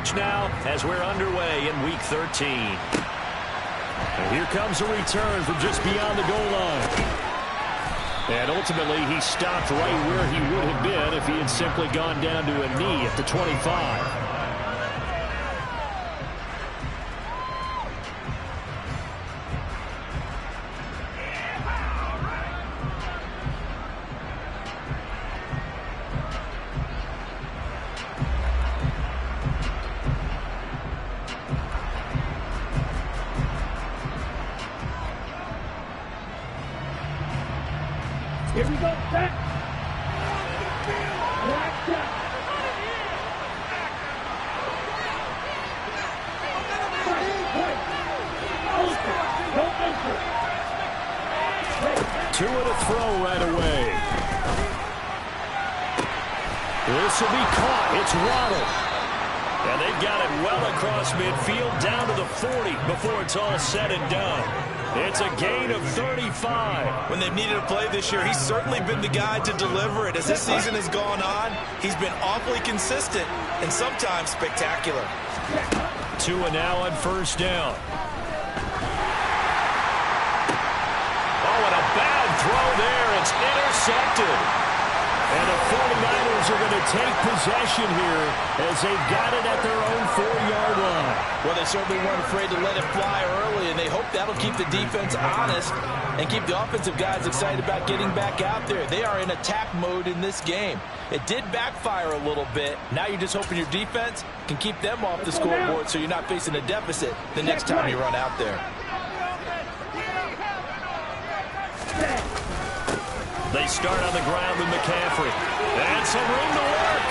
coverage now as we're underway in Week 13. And here comes a return from just beyond the goal line. And ultimately, he stopped right where he would have been if he had simply gone down to a knee at the 25. Here we go, back. Back up. Two and a throw right away. This will be caught. It's Waddle. And they've got it well across midfield down to the 40 before it's all said and done. It's a gain of 35. When they've needed a play this year, he's certainly been the guy to deliver it. As this season has gone on, he's been awfully consistent and sometimes spectacular. Tua now on first down. Oh, and a bad throw there. It's intercepted. And the 49ers are going to take possession here as they've got it at their own 4-yard line. Well, they certainly weren't afraid to let it fly early, and they hope that'll keep the defense honest and keep the offensive guys excited about getting back out there. They are in attack mode in this game. It did backfire a little bit. Now you're just hoping your defense can keep them off the scoreboard so you're not facing a deficit the next time you run out there. They start on the ground with McCaffrey. And some room to work.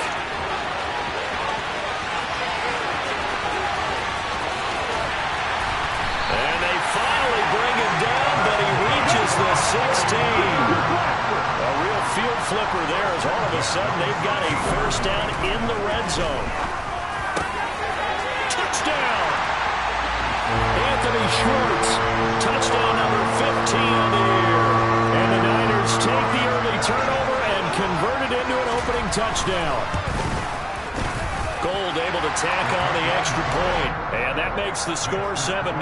And they finally bring him down, but he reaches the 16. A real field flipper there as all of a sudden they've got a first down in the red zone. Touchdown! Anthony Schwartz. Touchdown number 15 on the year. And the Niners take the early turnover and convert it into an opening touchdown. Gold able to tack on the extra point. And that makes the score 7-0.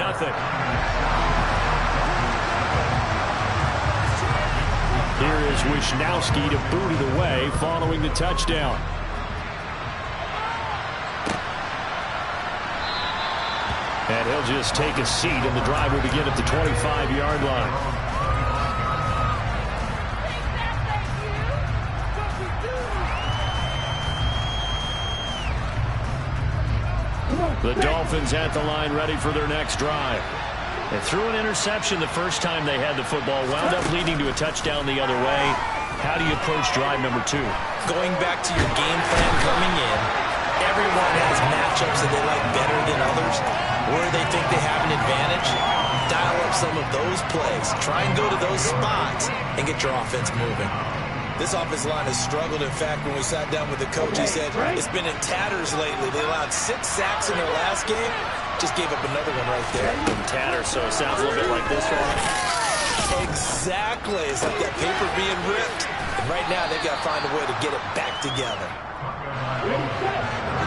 Here is Wishnowski to boot it away following the touchdown. And he'll just take a seat, and the drive will begin at the 25-yard line. The Dolphins at the line ready for their next drive. They threw an interception the first time they had the football, wound up leading to a touchdown the other way. How do you approach drive number 2? Going back to your game plan coming in, everyone has matchups that they like better than others. Where they think they have an advantage, dial up some of those plays. Try and go to those spots and get your offense moving. This offensive line has struggled. In fact, when we sat down with the coach, he said it's been in tatters lately. They allowed 6 sacks in their last game. Just gave up another one right there. In tatters, so it sounds a little bit like this one. Exactly. It's like that paper being ripped. And right now, they've got to find a way to get it back together.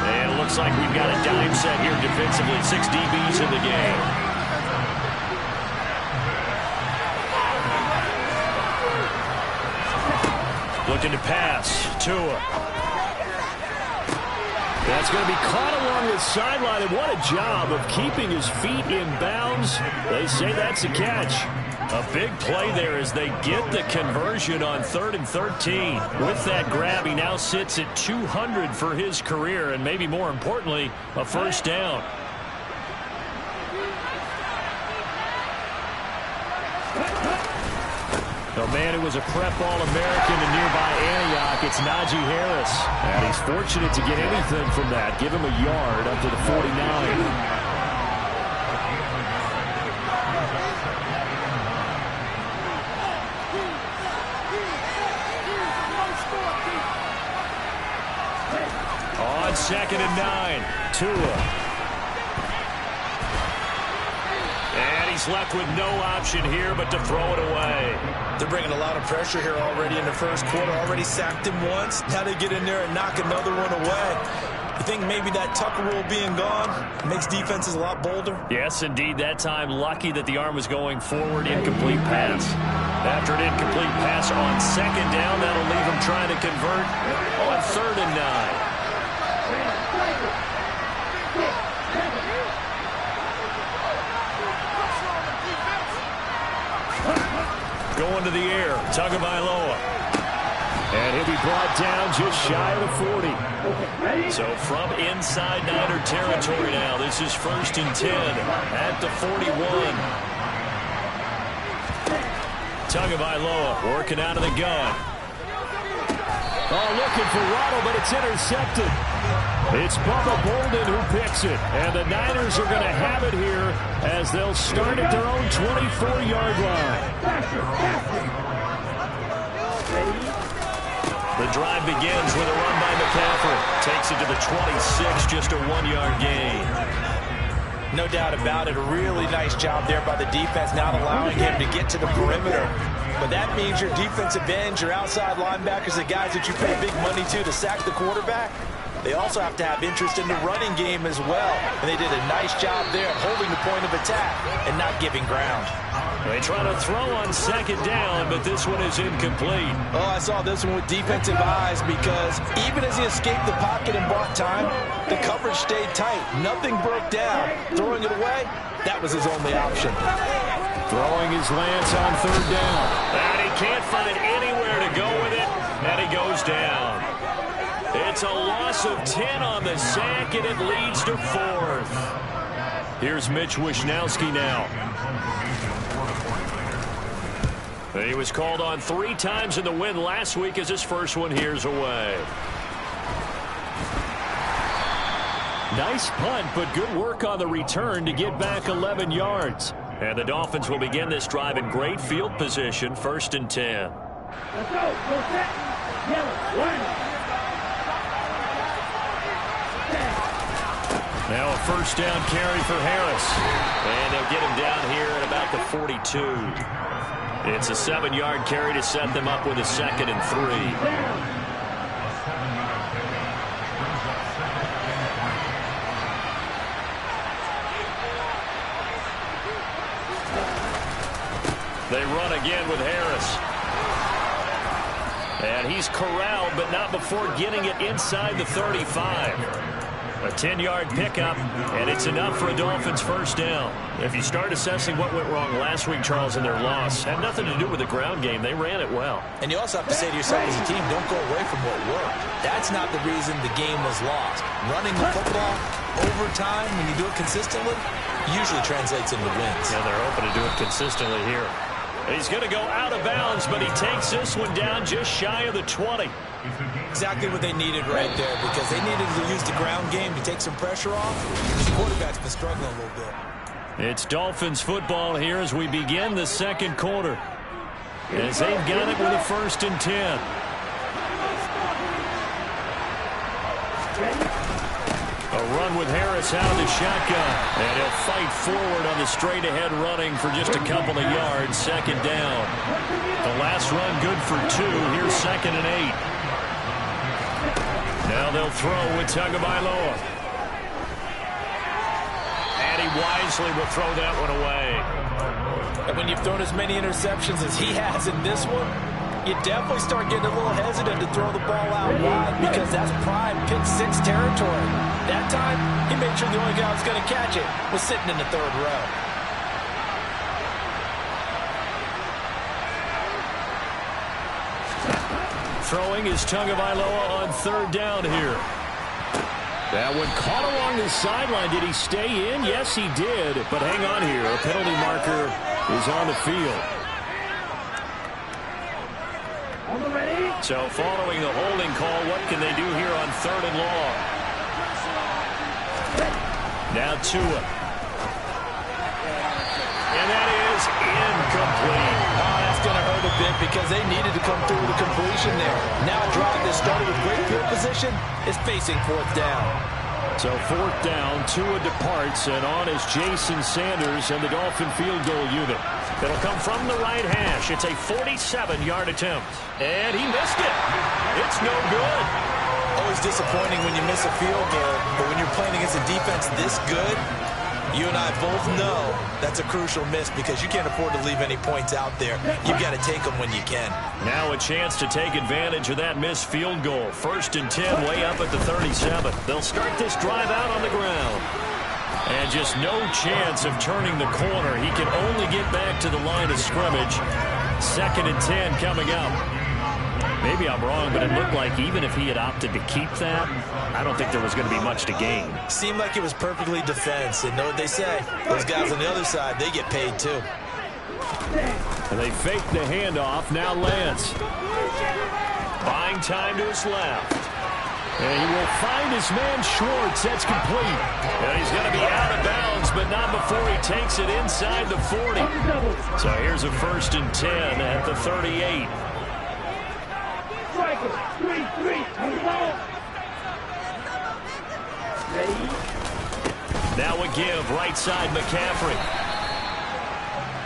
And it looks like we've got a dime set here defensively. 6 DBs in the game. Looking to pass. Tua. That's going to be caught along the sideline, and what a job of keeping his feet in bounds. They say that's a catch. A big play there as they get the conversion on 3rd and 13. With that grab, he now sits at 200 for his career, and maybe more importantly, a first down. The man who was a prep All-American in nearby Antioch, it's Najee Harris. And he's fortunate to get anything from that. Give him a yard up to the 49. On 2nd and 9, Tua. And he's left with no option here but to throw it away. They're bringing a lot of pressure here already in the first quarter. Already sacked him once. Now they get in there and knock another one away. You think maybe that Tucker rule being gone makes defenses a lot bolder? Yes, indeed. That time, lucky that the arm was going forward. Incomplete pass. After an incomplete pass on second down, that'll leave him trying to convert on 3rd and 9. Going to the air, Tagovailoa. And he'll be brought down just shy of the 40. So from inside Niner territory now, this is 1st and 10 at the 41. Tagovailoa working out of the gun. Oh, looking for Waddle, but it's intercepted. It's Bubba Bolden who picks it. And the Niners are going to have it here as they'll start at their own 24-yard line. The drive begins with a run by McCaffrey. Takes it to the 26, just a 1-yard gain. No doubt about it. A really nice job there by the defense, not allowing him to get to the perimeter. But that means your defensive ends, your outside linebackers, the guys that you pay big money to sack the quarterback, they also have to have interest in the running game as well. And they did a nice job there of holding the point of attack and not giving ground. They try to throw on second down, but this one is incomplete. Oh, I saw this one with defensive eyes because even as he escaped the pocket and bought time, the coverage stayed tight. Nothing broke down. Throwing it away, that was his only option. Throwing his Lance on 3rd down. And he can't find anywhere to go with it, and he goes down. It's a loss of 10 on the sack, and it leads to 4th. Here's Mitch Wishnowsky now. He was called on 3 times in the win last week as his first one here's away. Nice punt, but good work on the return to get back 11 yards. And the Dolphins will begin this drive in great field position, 1st and 10. Let's go. Go set. Yellow. 1. Now a 1st down carry for Harris. And they'll get him down here at about the 42. It's a 7-yard carry to set them up with a 2nd and 3. They run again with Harris. And he's corralled, but not before getting it inside the 35. A 10-yard pickup, and it's enough for a Dolphins 1st down. If you start assessing what went wrong last week, Charles, in their loss, had nothing to do with the ground game. They ran it well. And you also have to say to yourself as a team, don't go away from what worked. That's not the reason the game was lost. Running the football over time, when you do it consistently, usually translates into wins. Yeah, they're hoping to do it consistently here. He's going to go out of bounds, but he takes this one down just shy of the 20. Exactly what they needed right there, because they needed to use the ground game to take some pressure off. The quarterback's been struggling a little bit. It's Dolphins football here as we begin the 2nd quarter. As they've got it with a 1st and 10. A run with Harris out of the shotgun. And he'll fight forward on the straight-ahead running for just a couple of yards. 2nd down. The last run good for 2. Here's 2nd and 8. Now they'll throw with Tagovailoa. And he wisely will throw that one away. And when you've thrown as many interceptions as he has in this one, you definitely start getting a little hesitant to throw the ball out wide because that's prime pick 6 territory. That time, he made sure the only guy who was going to catch it was sitting in the 3rd row. Throwing is Tagovailoa on 3rd down here. That one caught along the sideline. Did he stay in? Yes, he did. But hang on here. A penalty marker is on the field. So following the holding call, what can they do here on 3rd and long? Now Tua. And that is incomplete. Oh, that's going to hurt a bit because they needed to come through with a completion there. Now a drive that started with great field position is facing 4th down. So 4th down, Tua departs, and on is Jason Sanders and the Dolphin field goal unit. It'll come from the right hash. It's a 47-yard attempt. And he missed it. It's no good. Oh, always disappointing when you miss a field goal, but when you're playing against a defense this good, you and I both know that's a crucial miss because you can't afford to leave any points out there. You've got to take them when you can. Now a chance to take advantage of that missed field goal. 1st and 10, way up at the 37. They'll start this drive out on the ground. And just no chance of turning the corner. He can only get back to the line of scrimmage. 2nd and 10 coming up. Maybe I'm wrong, but it looked like even if he had opted to keep that, I don't think there was going to be much to gain. Seemed like it was perfectly defense. And know what they say? Those guys on the other side, they get paid too. And they fake the handoff. Now Lance. Buying time to his left. And he will find his man Schwartz. That's complete. And he's going to be out of bounds, but not before he takes it inside the 40. So here's a 1st and 10 at the 38. Now a give, right side McCaffrey.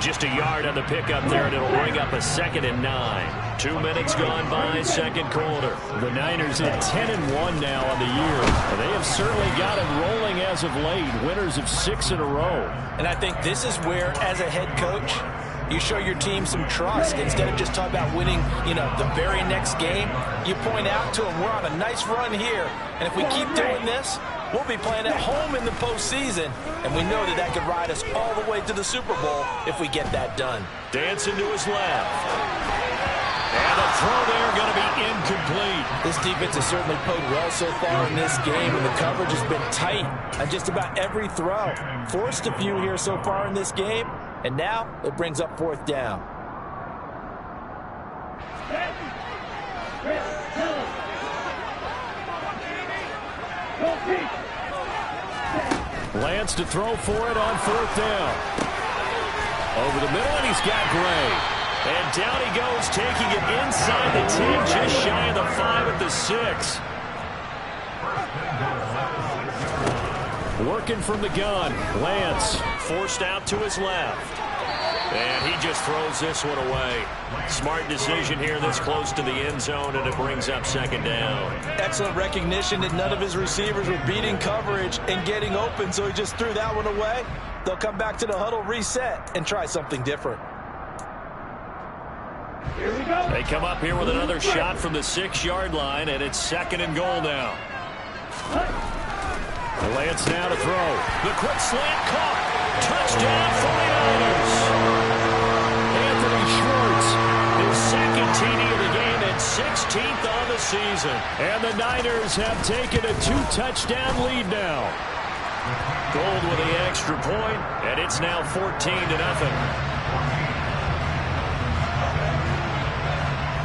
Just a yard on the pickup there, and it'll bring up a 2nd and 9. 2 minutes gone by, 2nd quarter. The Niners at 10-1 now on the year. They have certainly got it rolling as of late. Winners of 6 in a row. And I think this is where, as a head coach, you show your team some trust. Instead of just talking about winning, the very next game, you point out to them, we're on a nice run here. And if we keep doing this, we'll be playing at home in the postseason. And we know that could ride us all the way to the Super Bowl if we get that done. Dancing to his left. And a throw there going to be incomplete. This defense has certainly played well so far in this game, and the coverage has been tight on just about every throw. Forced a few here so far in this game, and now it brings up 4th down. Lance to throw for it on 4th down. Over the middle, and he's got Gray. And down he goes, taking it inside the 10, just shy of the 5 at the 6. Working from the gun. Lance forced out to his left. And he just throws this one away. Smart decision here this close to the end zone, and it brings up 2nd down. Excellent recognition that none of his receivers were beating coverage and getting open, so he just threw that one away. They'll come back to the huddle, reset, and try something different. Here we go. They come up here with another shot from the 6-yard line, and it's 2nd and goal now. Lance now to throw. The quick slant caught. Touchdown 49ers. Anthony Schwartz, his 2nd TD of the game and 16th on the season. And the Niners have taken a 2-touchdown lead now. Gold with the extra point, and it's now 14-0.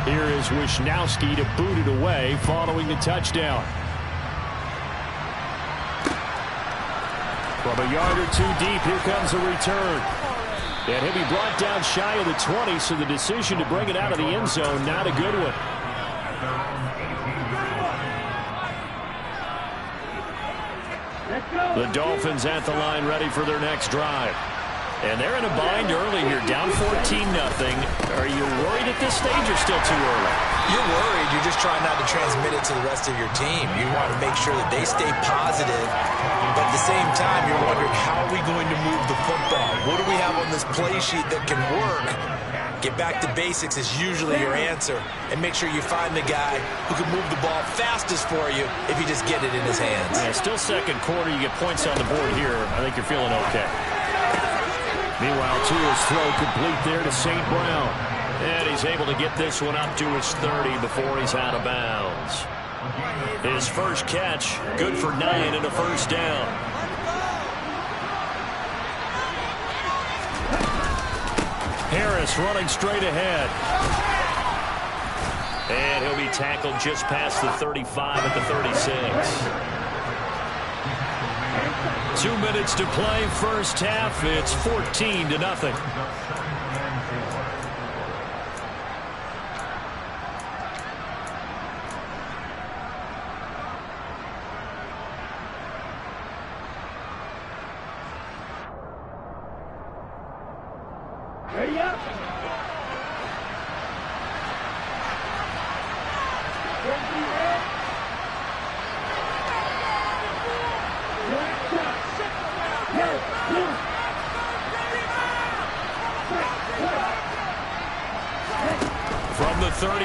Here is Wisnowski to boot it away following the touchdown. From a yard or 2 deep, here comes a return. And he'll be brought down shy of the 20, so the decision to bring it out of the end zone, not a good one. The Dolphins at the line ready for their next drive. And they're in a bind early here, down 14-0. Are you worried at this stage or still too early? You're worried. You're just trying not to transmit it to the rest of your team. You want to make sure that they stay positive, but at the same time, you're wondering, how are we going to move the football? What do we have on this play sheet that can work? Get back to basics is usually your answer, and make sure you find the guy who can move the ball fastest for you if you just get it in his hands. Yeah, still 2nd quarter. You get points on the board here. I think you're feeling okay. Meanwhile, Tua's throw complete there to St. Brown. And he's able to get this one up to his 30 before he's out of bounds. His first catch, good for 9 and a 1st down. Harris running straight ahead. And he'll be tackled just past the 35 at the 36. 2 minutes to play, first half. It's 14-0. Ready up.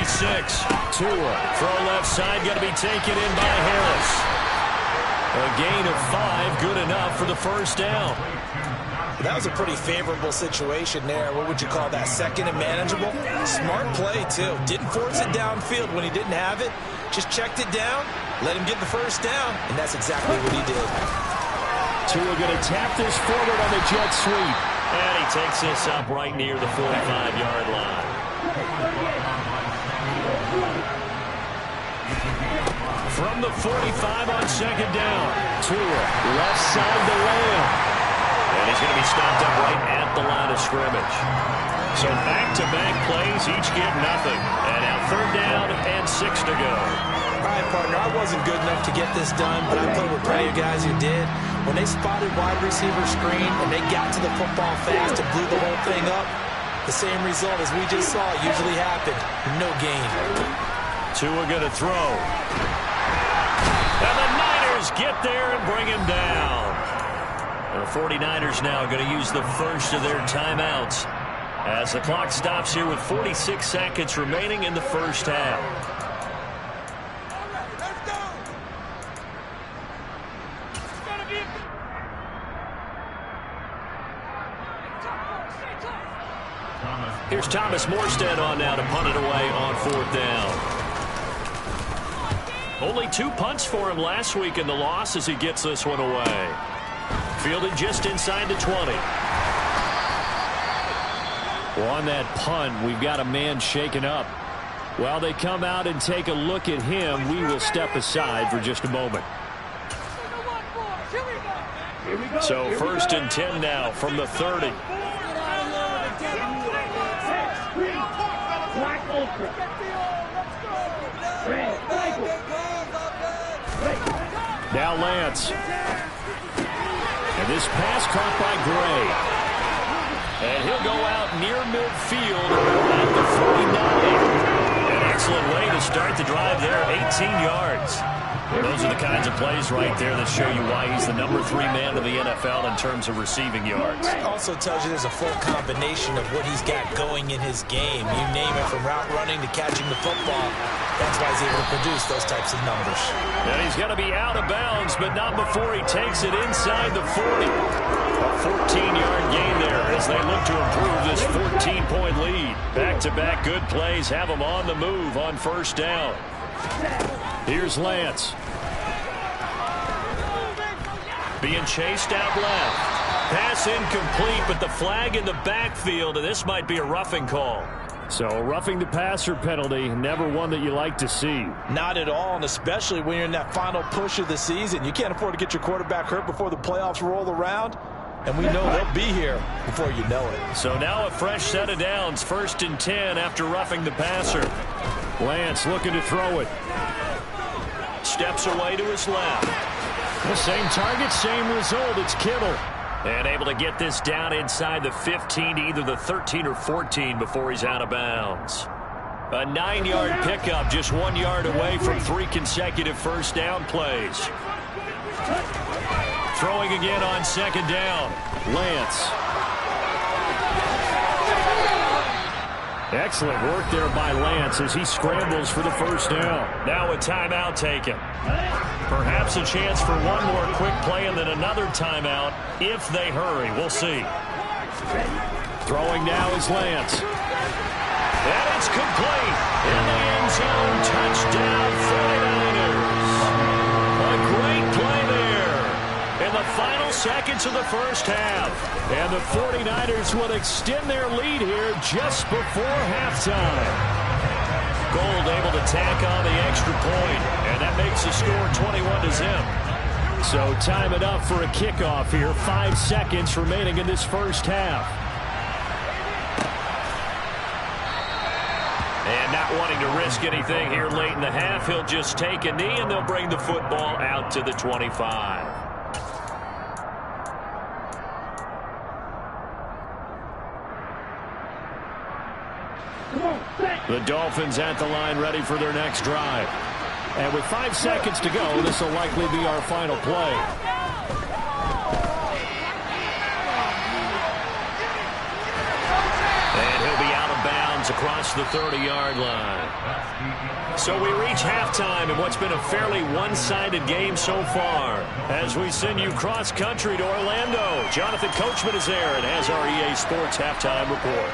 36. Tua, throw left side, going to be taken in by Harris. A gain of 5, good enough for the first down. That was a pretty favorable situation there. What would you call that? Second and manageable? Smart play, too. Didn't force it downfield when he didn't have it. Just checked it down, let him get the first down, and that's exactly what he did. Tua going to tap this forward on the jet sweep. And he takes this up right near the 45-yard line. From the 45 on second down, Tua, left side to Lamb. And he's going to be stopped up right at the line of scrimmage. So back-to-back plays, each get nothing. And now third down and 6 to go. All right, partner, I wasn't good enough to get this done, but I played with plenty of guys who did. When they spotted wide receiver screen and they got to the football fast and blew the whole thing up, the same result as we just saw usually happened. No gain. Tua going to throw. And the Niners get there and bring him down. The 49ers now going to use the first of their timeouts as the clock stops here with 46 seconds remaining in the first half. Here's Thomas Morstead on now to punt it away on fourth down. Only 2 punts for him last week in the loss as he gets this one away. Fielded just inside the 20. Well, on that punt, we've got a man shaken up. While they come out and take a look at him, we will step aside for just a moment. So first and 10 now from the 30. Now Lance. And this pass caught by Gray. And he'll go out near midfield at the 49. An excellent way to start the drive there, 18 yards. Those are the kinds of plays right there that show you why he's the number 3 man in the NFL in terms of receiving yards. It also tells you there's a full combination of what he's got going in his game. You name it, from route running to catching the football. That's why he's able to produce those types of numbers. And he's going to be out of bounds, but not before he takes it inside the 40. A 14-yard gain there as they look to improve this 14-point lead. Back-to-back good plays have them on the move on first down. Here's Lance. Being chased out left. Pass incomplete, but the flag in the backfield, and this might be a roughing call. So roughing the passer penalty, never one that you like to see. Not at all, and especially when you're in that final push of the season. You can't afford to get your quarterback hurt before the playoffs roll around, and we know they'll be here before you know it. So now a fresh set of downs, first and 10 after roughing the passer. Lance looking to throw it. Steps away to his left. The same target, same result. It's Kittle. And able to get this down inside the 15 to either the 13 or 14 before he's out of bounds. A 9-yard pickup, just 1 yard away from 3 consecutive first down plays. Throwing again on second down. Lance. Excellent work there by Lance as he scrambles for the first down. Now a timeout taken. Perhaps a chance for one more quick play and then another timeout if they hurry. We'll see. Throwing now is Lance. And it's complete. In the end zone, touchdown 49ers. A great play there in the final seconds of the first half. And the 49ers will extend their lead here just before halftime. Gold able to tack on the extra point, and that makes the score 21-0. So time it up for a kickoff here. 5 seconds remaining in this first half. And not wanting to risk anything here late in the half, he'll just take a knee, and they'll bring the football out to the 25. The Dolphins at the line ready for their next drive. And with 5 seconds to go, this will likely be our final play. And he'll be out of bounds across the 30-yard line. So we reach halftime in what's been a fairly one-sided game so far. As we send you cross-country to Orlando, Jonathan Coachman is there and has our EA Sports halftime report.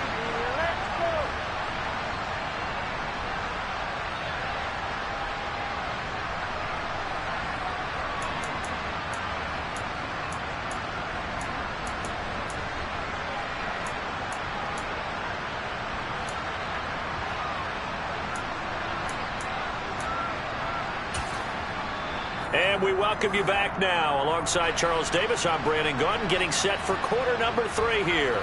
And we welcome you back now. Alongside Charles Davis, I'm Brandon Gunn, getting set for quarter number 3 here.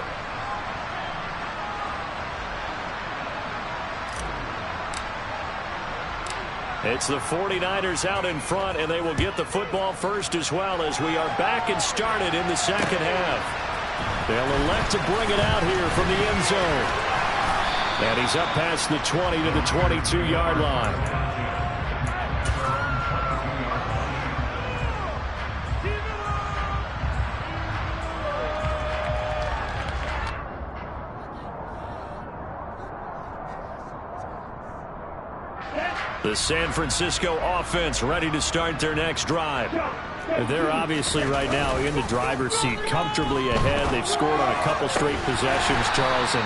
It's the 49ers out in front, and they will get the football first as well as we are back and started in the second half. They'll elect to bring it out here from the end zone. And he's up past the 20 to the 22-yard line. The San Francisco offense ready to start their next drive. They're obviously right now in the driver's seat, comfortably ahead. They've scored on a couple straight possessions, Charles. And,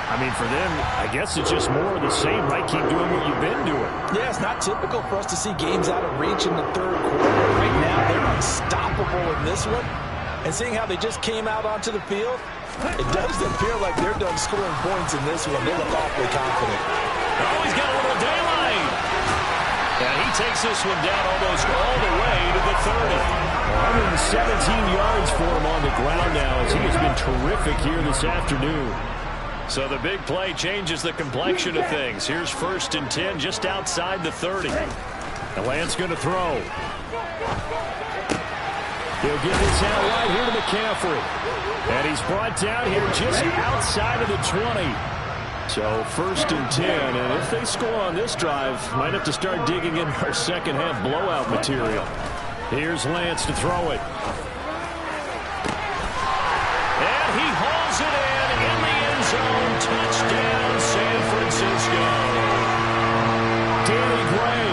I mean, for them, I guess it's just more of the same, right? Keep doing what you've been doing. Yeah, it's not typical for us to see games out of reach in the third quarter. Right now, they're unstoppable in this one. And seeing how they just came out onto the field, it does appear like they're done scoring points in this one. They look awfully confident. Oh, he's got a little daylight. And he takes this one down almost all the way to the 30. 117 yards for him on the ground now as he has been terrific here this afternoon. So the big play changes the complexion of things. Here's 1st and 10 just outside the 30. And Lance going to throw. He'll get this out right here to McCaffrey. And he's brought down here just outside of the 20. So 1st and 10, and if they score on this drive, might have to start digging in our second half blowout material. Here's Lance to throw it. And he hauls it in the end zone. Touchdown, San Francisco. Danny Gray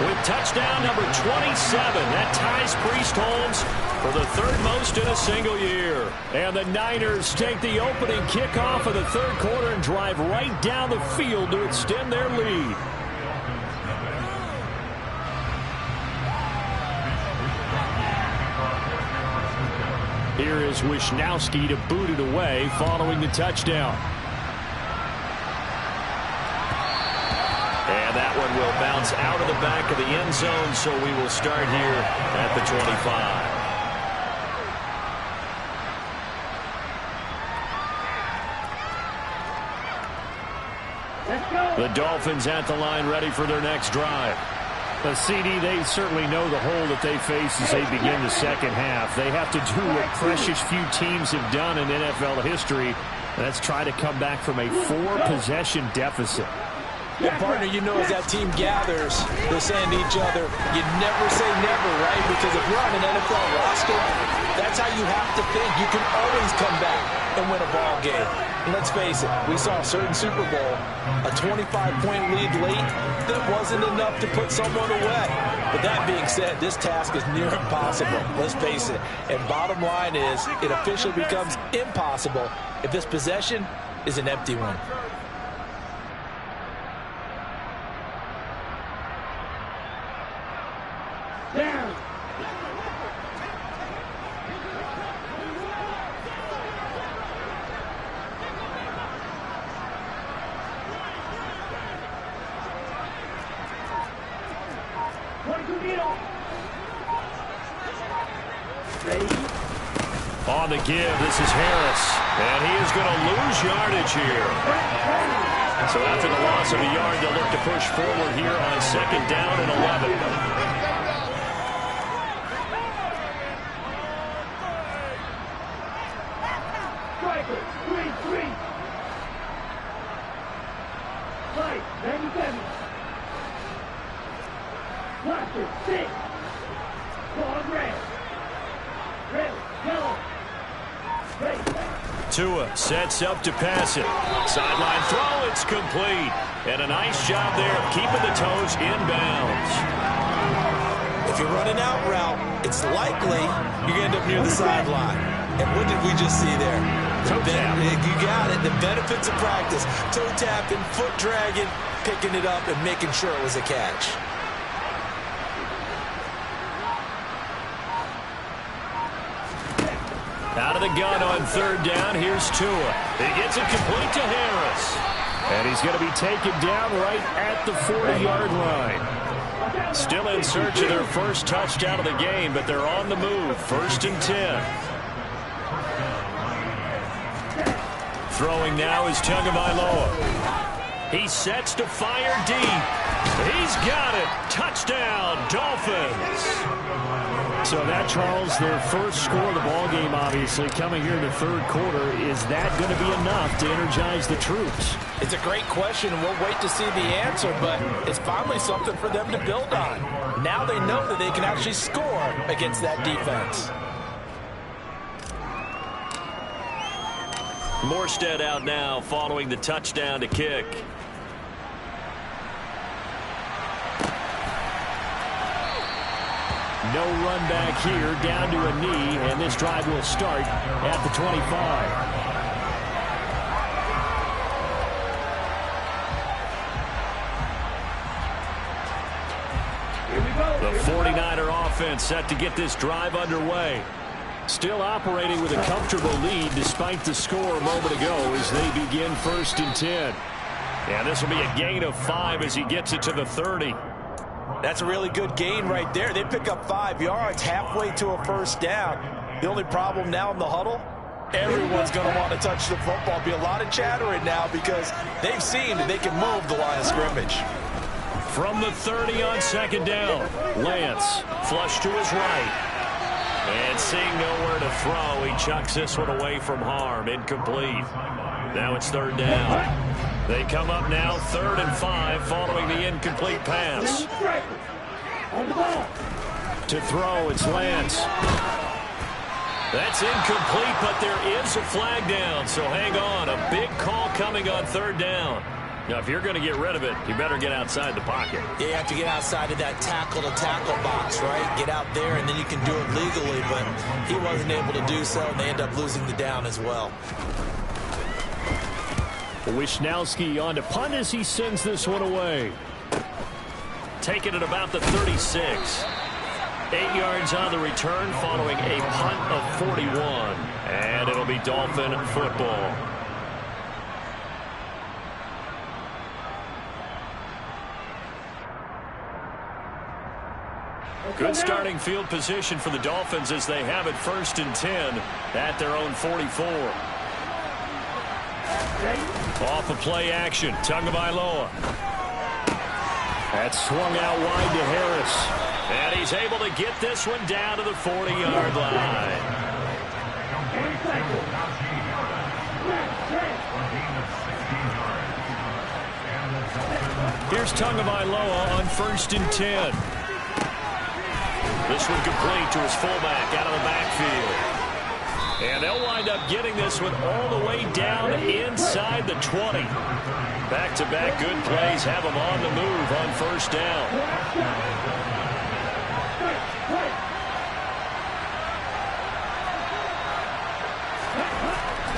with touchdown number 27. That ties Priest Holmes for the 3rd most in a single year. And the Niners take the opening kickoff of the 3rd quarter and drive right down the field to extend their lead. Here is Wisnowski to boot it away following the touchdown. And that one will bounce out of the back of the end zone, so we will start here at the 25. The Dolphins at the line ready for their next drive. The CD, they certainly know the hole that they face as they begin the second half. They have to do what precious few teams have done in NFL history, and that's try to come back from a 4-possession deficit. Yeah, partner, you know, as that team gathers, they're saying to each other, you never say never, right? Because if you're on an NFL roster, that's how you have to think. You can always come back and win a ball game. And let's face it, we saw a certain Super Bowl, a 25-point lead late that wasn't enough to put someone away. But that being said, this task is near impossible. Let's face it. And bottom line is, it officially becomes impossible if this possession is an empty one. Down. On the give, this is Harris. And he is going to lose yardage here. So after the loss of a yard, they'll look to push forward here on 2nd down and 11. Striker, 3-3. Right, 97. Blaster, 6. Ball red. Red, yellow. Red. Tua sets up to pass it. Sideline throw, it's complete. And a nice job there of keeping the toes in bounds. If you're running out route, it's likely you're going to end up near the sideline. And what did we just see there? You got it. The benefits of practice. Toe tapping, foot dragging, picking it up, and making sure it was a catch. Out of the gun on third down. Here's Tua. He gets it complete to Harris. And he's going to be taken down right at the 40-yard line. Still in search of their first touchdown of the game, but they're on the move. 1st and 10. Throwing now is Tagovailoa. He sets to fire deep. He's got it. Touchdown, Dolphins. So that, Charles, their first score of the ballgame, obviously, coming here in the third quarter. Is that going to be enough to energize the troops? It's a great question. We'll wait to see the answer, but it's finally something for them to build on. Now they know that they can actually score against that defense. Morstead out now following the touchdown to kick. No run back here, down to a knee, and this drive will start at the 25. The 49er offense set to get this drive underway. Still operating with a comfortable lead despite the score a moment ago as they begin 1st and 10. Yeah, this will be a gain of 5 as he gets it to the 30. That's a really good gain right there. They pick up 5 yards halfway to a first down. The only problem now in the huddle, everyone's going to want to touch the football. Be a lot of chattering now because they've seen that they can move the line of scrimmage. From the 30 on 2nd down, Lance flush to his right. And seeing nowhere to throw, he chucks this one away from harm. Incomplete. Now it's 3rd down. They come up now 3rd and 5 following the incomplete pass. To throw, it's Lance. That's incomplete, but there is a flag down, so hang on. A big call coming on 3rd down. Now, if you're going to get rid of it, you better get outside the pocket. Yeah, you have to get outside of that tackle-to-tackle box, right? Get out there, and then you can do it legally, but he wasn't able to do so, and they end up losing the down as well. Wishnowski on to punt as he sends this one away. Taking it about the 36. 8 yards on the return following a punt of 41. And it'll be Dolphin football. Good starting field position for the Dolphins as they have it 1st and 10 at their own 44. Off of play action, Tagovailoa. That's swung out wide to Harris. And he's able to get this one down to the 40-yard line. Here's Tagovailoa on 1st and 10. This one complete to his fullback out of the backfield. And they'll wind up getting this one all the way down inside the 20. Back-to-back good plays have them on the move on 1st down.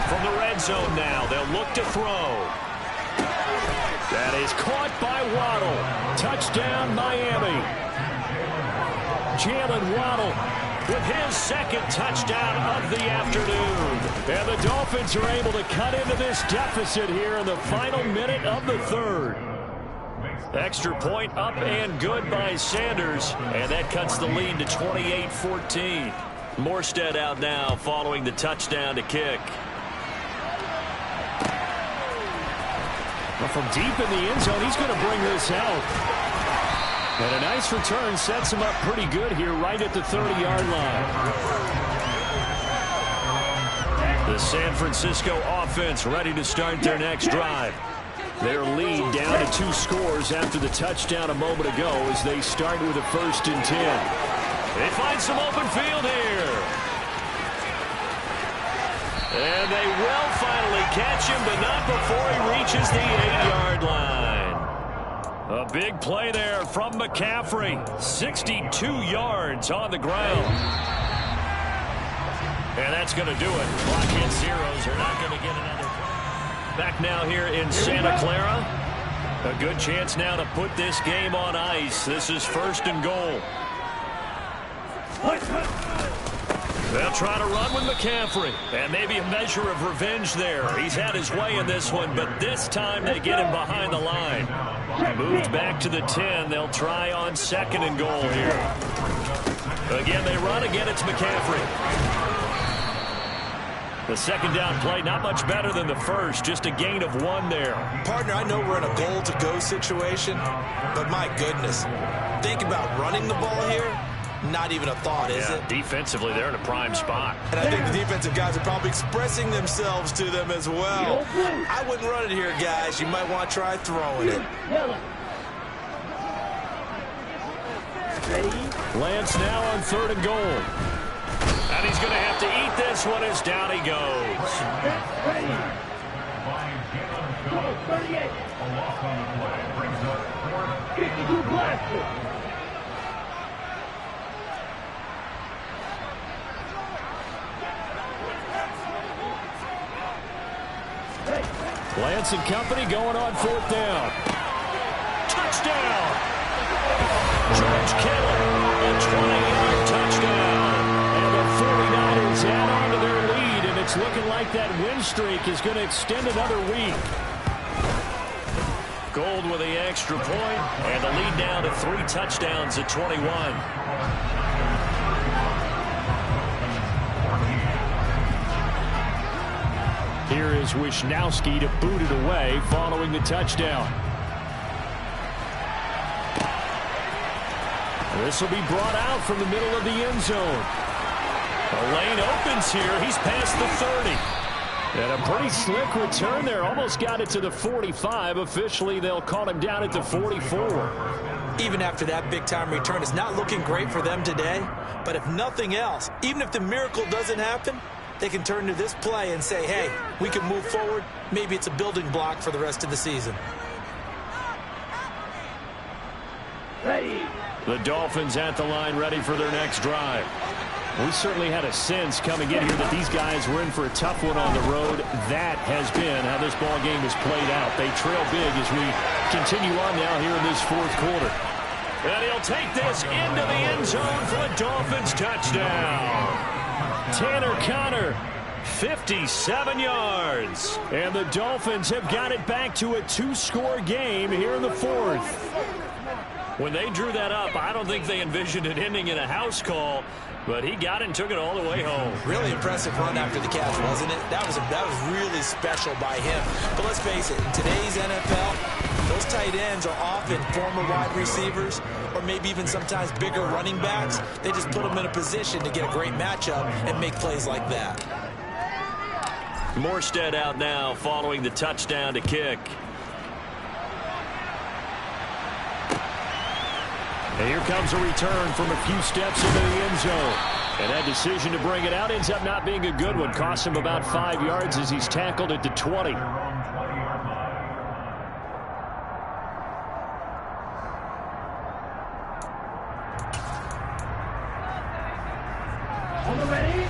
From the red zone now, they'll look to throw. That is caught by Waddle. Touchdown, Miami. Jalen Waddle with his 2nd touchdown of the afternoon. And the Dolphins are able to cut into this deficit here in the final minute of the 3rd. Extra point up and good by Sanders. And that cuts the lead to 28-14. Morstead out now following the touchdown to kick. Well, from deep in the end zone, he's going to bring this out. And a nice return sets him up pretty good here right at the 30-yard line. The San Francisco offense ready to start their next drive. Their lead down to 2 scores after the touchdown a moment ago as they start with a 1st and 10. They find some open field here. And they will catch him, but not before he reaches the 8-yard line. A big play there from McCaffrey. 62 yards on the ground. And that's going to do it. Clock hits zeros. They're not going to get another play. Back now here in Santa Clara. A good chance now to put this game on ice. This is 1st and goal. They'll try to run with McCaffrey. And maybe a measure of revenge there. He's had his way in this one, but this time they get him behind the line. Moved back to the 10. They'll try on 2nd and goal here. Again, they run. Again, it's McCaffrey. The 2nd down play, not much better than the first. Just a gain of 1 there. Partner, I know we're in a goal-to-go situation, but my goodness. Think about running the ball here. Not even a thought, is it? Defensively, they're in a prime spot. And I think the defensive guys are probably expressing themselves to them as well. I wouldn't run it here, guys. You might want to try throwing it. Lance now on 3rd and goal. And he's going to have to eat this one as down he goes. Lance and company going on 4th down. Touchdown! George Kittle, a 20-yard touchdown. And the 49ers add on to their lead, and it's looking like that win streak is going to extend another week. Gold with the extra point, and the lead down to 3 touchdowns at 21. Here is Wisnowski to boot it away following the touchdown. This will be brought out from the middle of the end zone. The lane opens here. He's past the 30. And a pretty slick return there. Almost got it to the 45. Officially, they'll call him down at the 44. Even after that big-time return, it's not looking great for them today. But if nothing else, even if the miracle doesn't happen, they can turn to this play and say, hey, we can move forward. Maybe it's a building block for the rest of the season. Ready. The Dolphins at the line, ready for their next drive. We certainly had a sense coming in here that these guys were in for a tough one on the road. That has been how this ball game has played out. They trail big as we continue on now here in this 4th quarter. And he'll take this into the end zone for a Dolphins touchdown. Tanner Conner, 57 yards. And the Dolphins have got it back to a 2-score game here in the 4th. When they drew that up, I don't think they envisioned it ending in a house call, but he got it and took it all the way home. Really impressive run after the catch, wasn't it? That was really special by him. But let's face it, in today's NFL, those tight ends are often former wide receivers or maybe even sometimes bigger running backs. They just put them in a position to get a great matchup and make plays like that. Morstead out now following the touchdown to kick. And here comes a return from a few steps into the end zone. And that decision to bring it out ends up not being a good one. Cost him about 5 yards as he's tackled at the 20.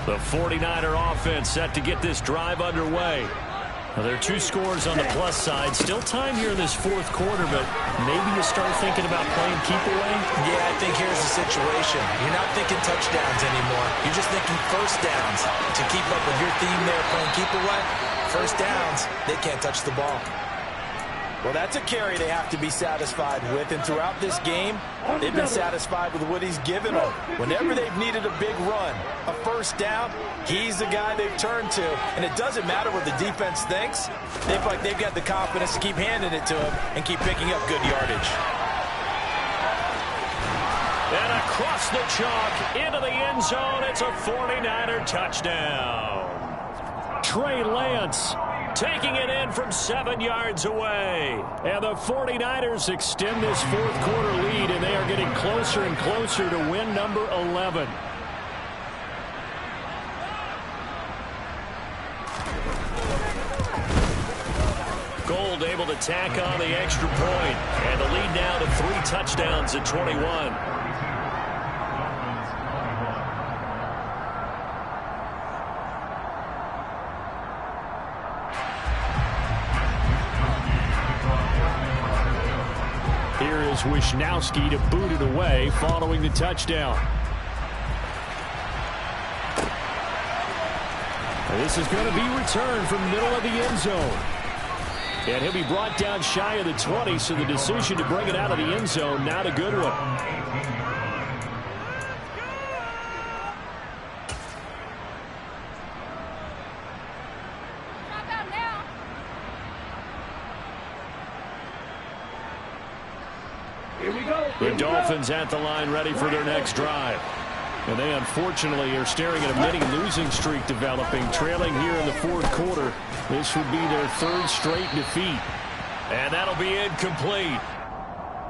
The 49er offense set to get this drive underway. Now, there are 2 scores on the plus side. Still time here in this 4th quarter, but maybe you start thinking about playing keep away? Yeah, I think here's the situation. You're not thinking touchdowns anymore. You're just thinking first downs. To keep up with your theme there, playing keep away, first downs, they can't touch the ball. Well, that's a carry they have to be satisfied with, and throughout this game, they've been satisfied with what he's given them. Whenever they've needed a big run, a first down, he's the guy they've turned to, and it doesn't matter what the defense thinks. They feel like they've got the confidence to keep handing it to him and keep picking up good yardage. And across the chalk into the end zone, it's a 49er touchdown. Trey Lance taking it in from 7 yards away. And the 49ers extend this 4th quarter lead, and they are getting closer and closer to win number 11. Gold able to tack on the extra point. And the lead now to 3 touchdowns at 21. Here is Wisnowski to boot it away following the touchdown. And this is going to be returned from the middle of the end zone. And he'll be brought down shy of the 20, so the decision to bring it out of the end zone, not a good one. The Dolphins at the line ready for their next drive. And they unfortunately are staring at a mini losing streak developing, trailing here in the fourth quarter. This would be their 3rd straight defeat. And that'll be incomplete.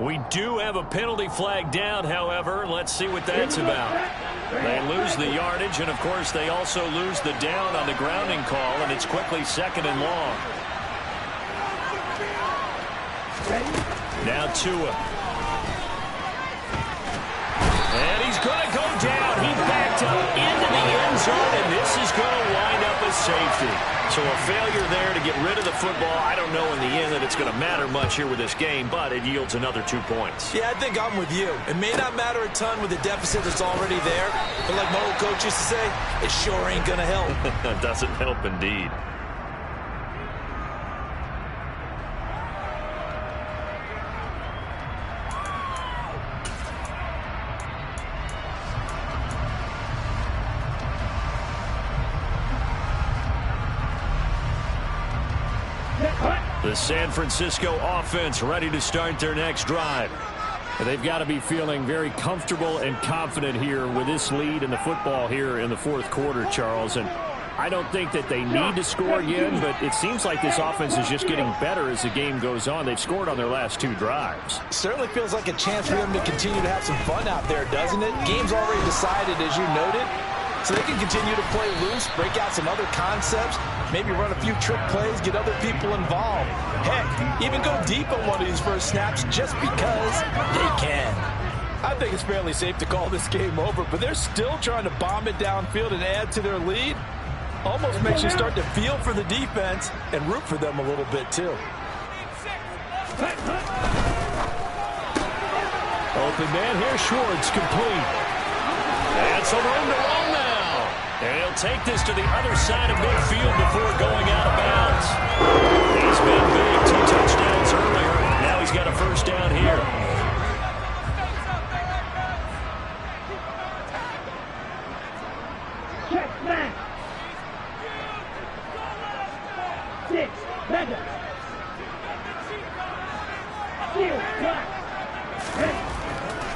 We do have a penalty flag down, however. Let's see what that's about. They lose the yardage, and of course they also lose the down on the grounding call, and it's quickly 2nd and long. Now Tua. And he's going to go down. He backed up into the end zone, and this is going to wind up as safety. So a failure there to get rid of the football. I don't know in the end that it's going to matter much here with this game, but it yields another 2 points. Yeah, I think I'm with you. It may not matter a ton with the deficit that's already there, but like my old coach used to say, it sure ain't going to help. It doesn't help indeed. The San Francisco offense ready to start their next drive. They've got to be feeling very comfortable and confident here with this lead in the football here in the fourth quarter, Charles. And I don't think that they need to score again, but it seems like this offense is just getting better as the game goes on. They've scored on their last 2 drives. Certainly feels like a chance for them to continue to have some fun out there, doesn't it? Game's already decided, as you noted. So they can continue to play loose, break out some other concepts, maybe run a few trick plays, get other people involved. Heck, even go deep on one of these first snaps just because they can. I think it's fairly safe to call this game over, but they're still trying to bomb it downfield and add to their lead. Almost makes you start to feel for the defense and root for them a little bit, too. Open man here, Schwartz, complete. And some room to run now. And he'll take this to the other side of midfield before going out of bounds. He's been big, 2 touchdowns earlier. Now he's got a first down here.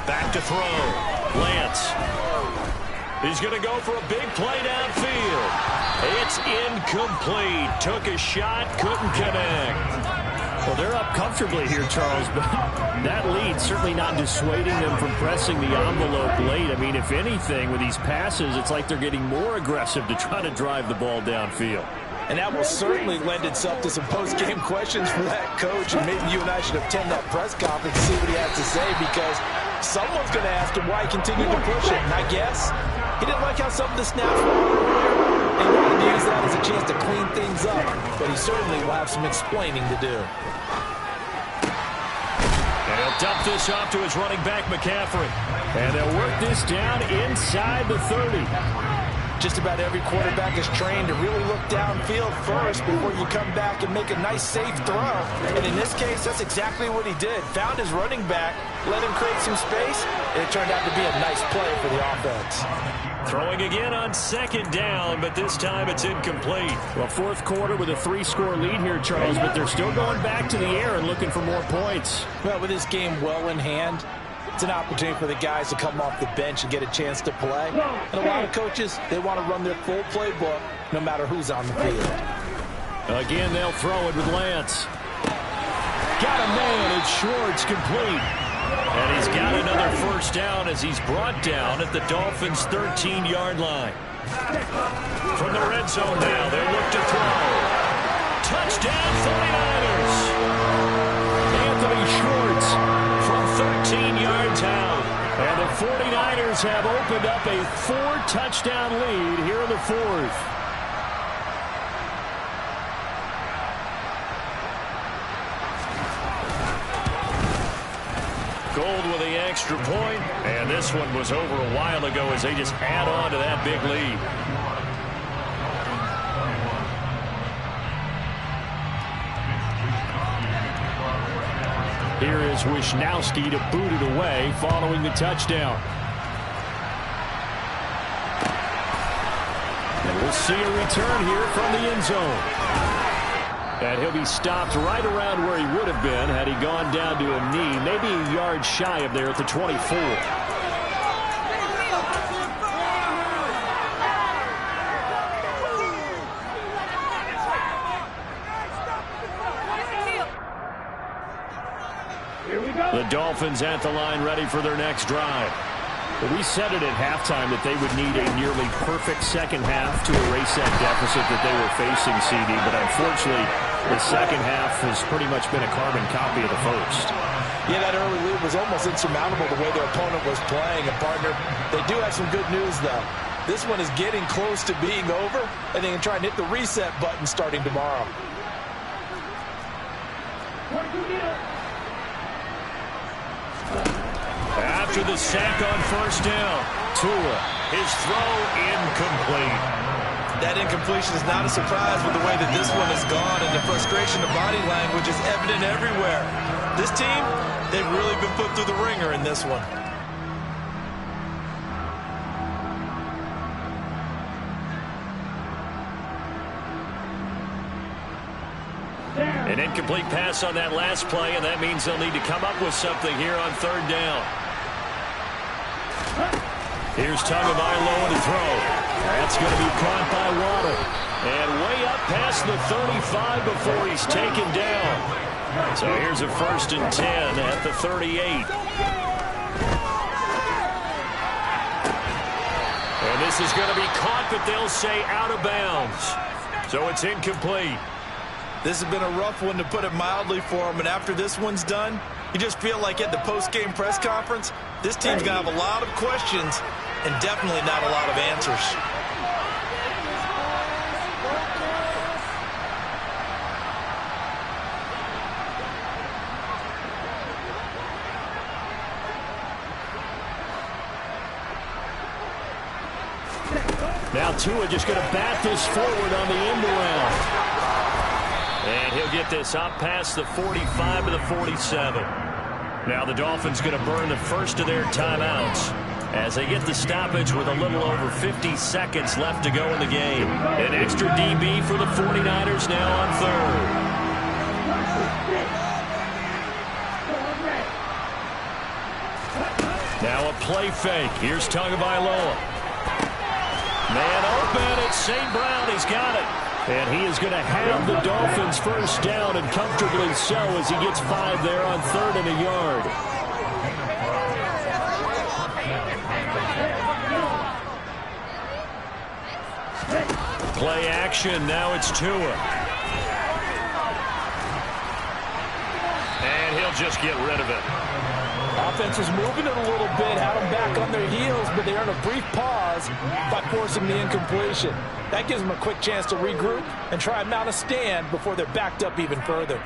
Back to throw. Lance. He's going to go for a big play downfield. It's incomplete. Took a shot, couldn't connect. Well, they're up comfortably here, Charles, but that lead certainly not dissuading them from pressing the envelope late. I mean, if anything, with these passes, it's like they're getting more aggressive to try to drive the ball downfield. And that will certainly lend itself to some post-game questions for that coach, and maybe you and I should attend that press conference and see what he has to say, because someone's going to ask him why he continued to push it. And I guess he didn't like how some of the snaps were earlier. He wanted to use that as a chance to clean things up, but he certainly will have some explaining to do. And he'll dump this off to his running back, McCaffrey. And they'll work this down inside the 30. Just about every quarterback is trained to really look downfield first before you come back and make a nice, safe throw. And in this case, that's exactly what he did. Found his running back, let him create some space, and it turned out to be a nice play for the offense. Throwing again on 2nd down, but this time it's incomplete. Well, fourth quarter with a 3-score lead here, Charles, but they're still going back to the air and looking for more points. Well, with this game well in hand, it's an opportunity for the guys to come off the bench and get a chance to play. And a lot of coaches, they want to run their full playbook no matter who's on the field. Again, they'll throw it with Lance. Got a man. It's Schwartz, complete. And he's got another first down as he's brought down at the Dolphins' 13-yard line. From the red zone now, they look to throw. Touchdown, 49ers. 49ers have opened up a 4-touchdown lead here in the fourth. Gold with the extra point, and this one was over a while ago as they just add on to that big lead. Here is Wisnowski to boot it away following the touchdown. And we'll see a return here from the end zone. And he'll be stopped right around where he would have been had he gone down to a knee, maybe a yard shy of there at the 24. The Dolphins at the line ready for their next drive. We said it at halftime that they would need a nearly perfect second half to erase that deficit that they were facing, CD, but unfortunately the second half has pretty much been a carbon copy of the first. Yeah, that early lead was almost insurmountable the way their opponent was playing. And, partner, they do have some good news, though. This one is getting close to being over, and they can try and hit the reset button starting tomorrow. After the sack on first down, Tua, his throw incomplete. That incompletion is not a surprise with the way that this one has gone, and the frustration of body language is evident everywhere. This team, they've really been put through the ringer in this one. An incomplete pass on that last play, and that means they'll need to come up with something here on third down. Here's Tagovailoa to throw. That's going to be caught by Waddle. And way up past the 35 before he's taken down. So here's a 1st and 10 at the 38. And this is going to be caught, but they'll say out of bounds. So it's incomplete. This has been a rough one, to put it mildly, for him. And after this one's done, you just feel like at the post-game press conference, this team's going to have a lot of questions and definitely not a lot of answers. Now Tua just going to bat this forward on the end around. And he'll get this up past the 45 to the 47. Now the Dolphins going to burn the first of their timeouts as they get the stoppage with a little over 50 seconds left to go in the game. An extra DB for the 49ers now on third. Now a play fake. Here's Tagovailoa. Man open. It's St. Brown. He's got it. And he is going to have the Dolphins first down, and comfortably so, as he gets 5 there on 3rd and a yard. Play action. Now it's Tua. And he'll just get rid of it. Offense was moving it a little bit, had them back on their heels, but they earned a brief pause by forcing the incompletion. That gives them a quick chance to regroup and try and mount a stand before they're backed up even further.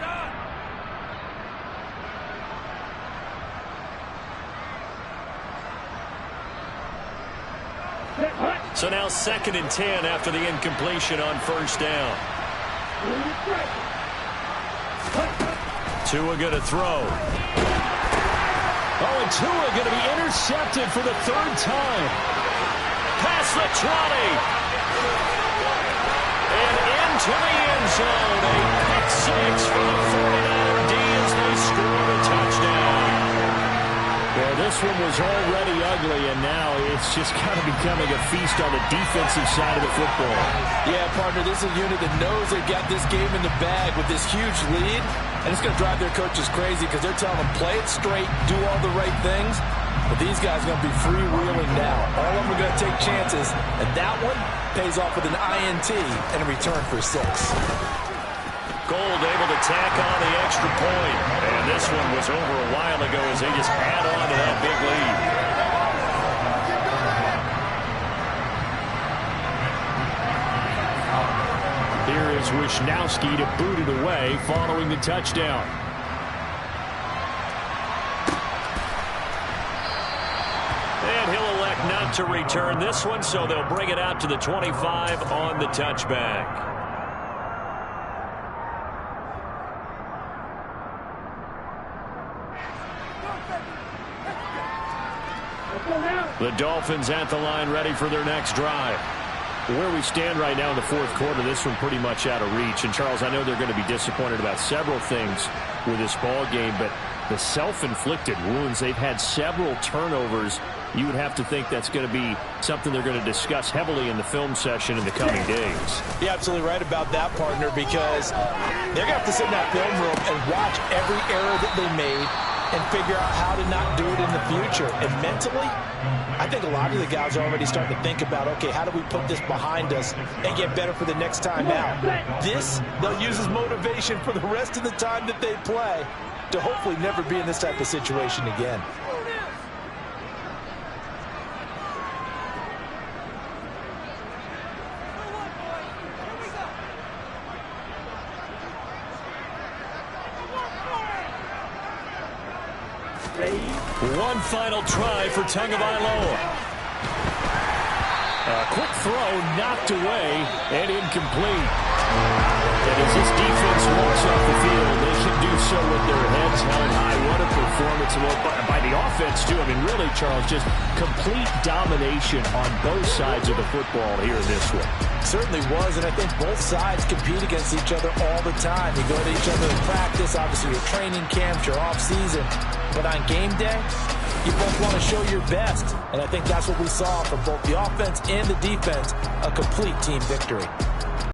So now 2nd and 10 after the incompletion on first down. Tua going to throw. Oh, and Tua going to be intercepted for the 3rd time. Past the 20. And into the end zone. A pick 6 for the 49er D as they score a touchdown. Well, this one was already ugly, and now it's just kind of becoming a feast on the defensive side of the football. Yeah, partner, this is a unit that knows they've got this game in the bag with this huge lead, and it's going to drive their coaches crazy because they're telling them play it straight, do all the right things. But these guys are going to be freewheeling now. All of them are going to take chances, and that one pays off with an INT and a return for 6. Gold able to tack on the extra point. And this one was over a while ago as they just add on to that big lead. Here is Wisnowski to boot it away following the touchdown. And he'll elect not to return this one, so they'll bring it out to the 25 on the touchback. The Dolphins at the line, ready for their next drive. Where we stand right now in the fourth quarter, this one pretty much out of reach. And, Charles, I know they're going to be disappointed about several things with this ball game, but the self-inflicted wounds, they've had several turnovers. You would have to think that's going to be something they're going to discuss heavily in the film session in the coming days. You're absolutely right about that, partner, because they're going to have to sit in that film room and watch every error that they made and figure out how to not do it in the future. And mentally, I think a lot of the guys are already starting to think about, okay, how do we put this behind us and get better for the next time out? This, they'll use as motivation for the rest of the time that they play to hopefully never be in this type of situation again. One final try for Tagovailoa. A quick throw knocked away and incomplete. And as this defense walks off the field, they can do so with their heads held high. What a performance by the offense, too. I mean, really, Charles, just complete domination on both sides of the football here in this one. Certainly was, and I think both sides compete against each other all the time. You go to each other in practice, obviously your training camps, your off-season. But on game day, you both want to show your best. And I think that's what we saw from both the offense and the defense, a complete team victory.